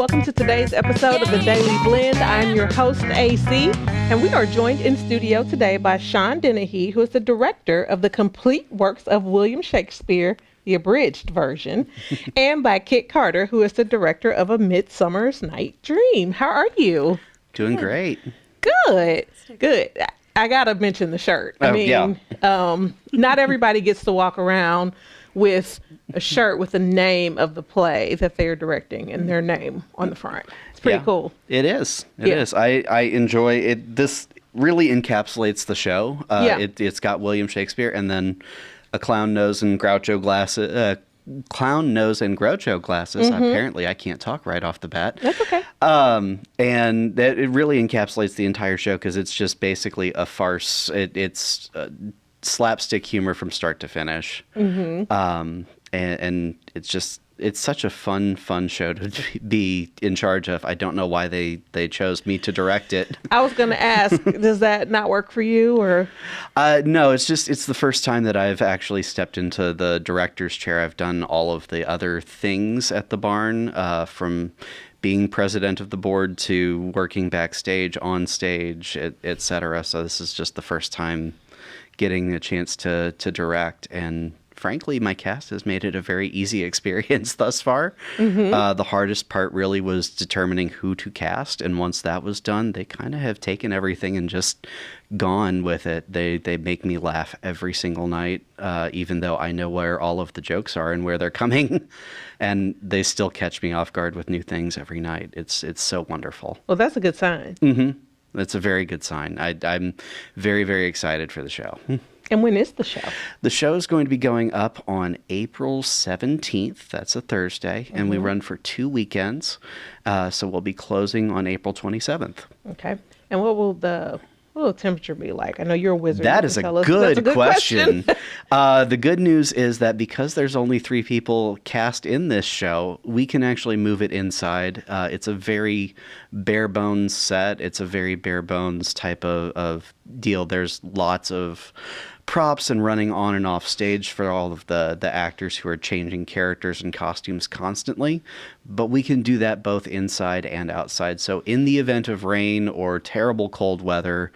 welcome to today's episode of The Daily Blend. I'm your host, AC, and we are joined in studio today by Sean Dennehy, who is the director of the complete works of William Shakespeare, the abridged version, and by Kit Carter, who is the director of A Midsummer's Night Dream. How are you? Doing great. Good. I gotta mention the shirt. Not everybody gets to walk around with a shirt with the name of the play that they're directing and their name on the front. It's pretty cool. It is. It is. I enjoy it. This really encapsulates the show. It's got William Shakespeare and then a clown nose and Groucho glasses. Apparently, I can't talk right off the bat. That's okay. And that it really encapsulates the entire show because it's just basically a farce. It's slapstick humor from start to finish. Mm-hmm. And it's such a fun show to be in charge of. I don't know why they chose me to direct it. I was going to ask, does that not work for you or? No, it's the first time that I've actually stepped into the director's chair. I've done all of the other things at the barn, from being president of the board to working backstage, on stage, et cetera. So this is just the first time getting a chance to direct, and frankly, my cast has made it a very easy experience thus far. Mm-hmm. The hardest part really was determining who to cast, and once that was done, they kind of have taken everything and just gone with it. They make me laugh every single night, even though I know where all of the jokes are and where they're coming, and they still catch me off guard with new things every night. It's so wonderful. Well, that's a good sign. Mm-hmm. That's a very good sign. I'm very, very excited for the show. And when is the show? The show is going to be going up on April 17th. That's a Thursday. Mm-hmm. And we run for 2 weekends. So we'll be closing on April 27th. Okay. And what will the temperature be like? I know you're a wizard. That is a good question. The good news is that because there's only 3 people cast in this show, we can actually move it inside. It's a very bare bones set. It's a very bare bones type of deal. There's lots of props and running on and off stage for all of the actors who are changing characters and costumes constantly, but we can do that both inside and outside. So in the event of rain or terrible cold weather,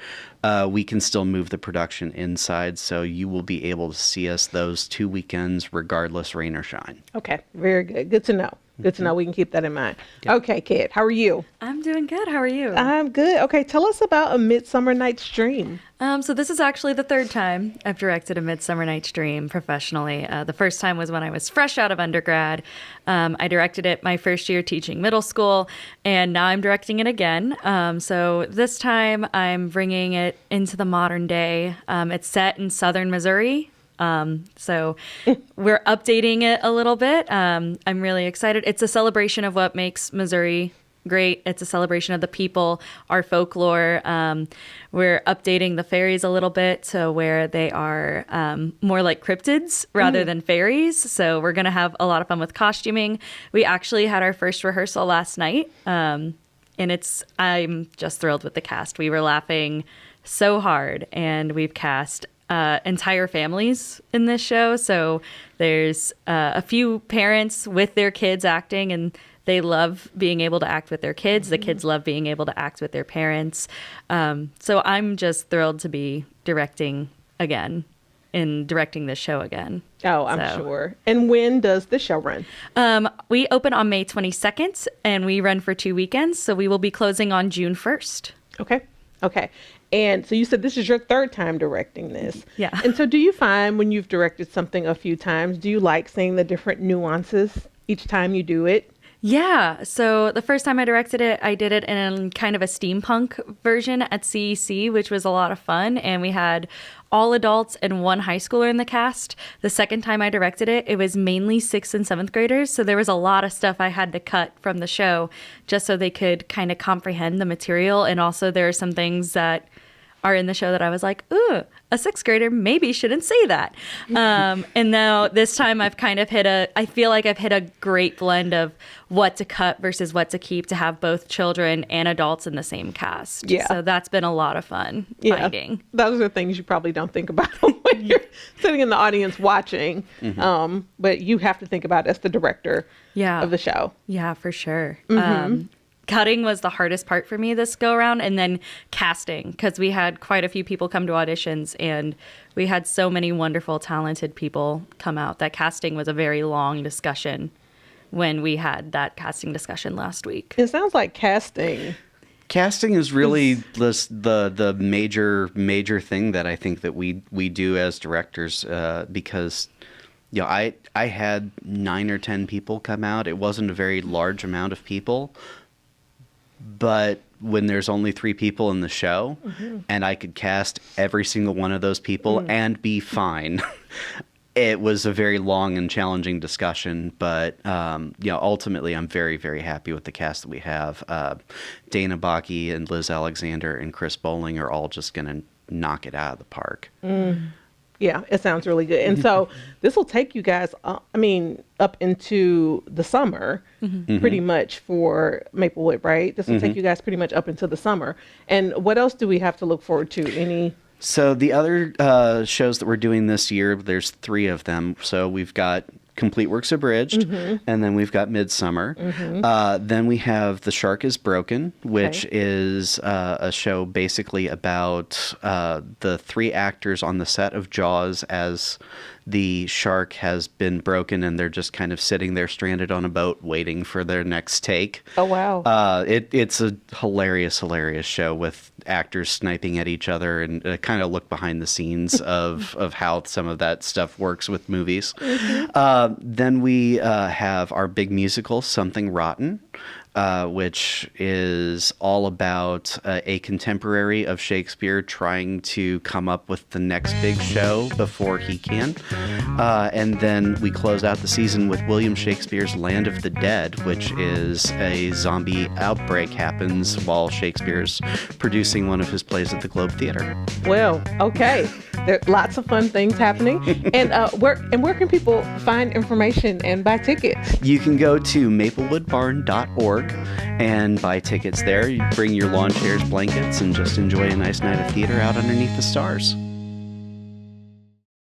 we can still move the production inside, so you will be able to see us those 2 weekends regardless rain or shine. Okay, very good. Good to know. Good to know. We can keep that in mind. Yep. Okay, Kit, how are you? I'm doing good. How are you? I'm good. Okay, tell us about A Midsummer Night's Dream. So this is actually the 3rd time I've directed A Midsummer Night's Dream professionally. The first time was when I was fresh out of undergrad. I directed it my first year teaching middle school, and now I'm directing it again. So this time I'm bringing it into the modern day. It's set in southern Missouri. So we're updating it a little bit. I'm really excited. It's a celebration of what makes Missouri great. It's a celebration of the people, our folklore. We're updating the fairies a little bit to where they are more like cryptids rather than fairies. So we're going to have a lot of fun with costuming. We actually had our first rehearsal last night, and I'm just thrilled with the cast. We were laughing so hard, and we've cast entire families in this show. So there's a few parents with their kids acting, and they love being able to act with their kids. The kids love being able to act with their parents. So I'm just thrilled to be directing again and directing this show again. Oh, I'm sure. And when does the show run? We open on May 22nd, and we run for 2 weekends. So we will be closing on June 1st. Okay. And so you said this is your 3rd time directing this. Yeah. And so do you find when you've directed something a few times, do you like seeing the different nuances each time you do it? Yeah. So the first time I directed it, I did it in kind of a steampunk version at CEC, which was a lot of fun. And we had all adults and 1 high schooler in the cast. The second time I directed it, it was mainly 6th and 7th graders. So there was a lot of stuff I had to cut from the show just so they could kind of comprehend the material. And also there are some things that are in the show that I was like, ooh, a sixth grader maybe shouldn't say that. And now this time I feel like I've hit a great blend of what to cut versus what to keep to have both children and adults in the same cast. Yeah. So that's been a lot of fun finding. Those are things you probably don't think about when you're sitting in the audience watching. But you have to think about it as the director of the show. Yeah, for sure. Cutting was the hardest part for me this go around, and then casting, because we had quite a few people come to auditions and we had so many wonderful, talented people come out. That casting was a very long discussion when we had that casting discussion last week. It sounds like casting is really the major thing that I think that we do as directors, because I had 9 or 10 people come out. It wasn't a very large amount of people. But when there's only 3 people in the show and I could cast every single one of those people and be fine, it was a very long and challenging discussion. But, ultimately, I'm very, very happy with the cast that we have. Dana Bakke and Liz Alexander and Chris Bowling are all just going to knock it out of the park. Yeah, it sounds really good. And so this will take you guys, up into the summer, pretty much for Maplewood, right? This will take you guys pretty much up into the summer. And what else do we have to look forward to? So the other shows that we're doing this year, there's 3 of them. So we've got Complete Works Abridged, and then we've got Midsummer. Then we have The Shark is Broken, which is a show basically about the 3 actors on the set of Jaws as the shark has been broken and they're just kind of sitting there stranded on a boat waiting for their next take. Oh, wow. It's a hilarious show with actors sniping at each other and kind of look behind the scenes of how some of that stuff works with movies. Then we have our big musical, Something Rotten, which is all about a contemporary of Shakespeare trying to come up with the next big show before he can. And then we close out the season with William Shakespeare's Land of the Dead, which is a zombie outbreak happens while Shakespeare's producing one of his plays at the Globe Theater. Well, okay. There are lots of fun things happening. And where can people find information and buy tickets? You can go to maplewoodbarn.org and buy tickets there. You bring your lawn chairs, blankets, and just enjoy a nice night of theater out underneath the stars.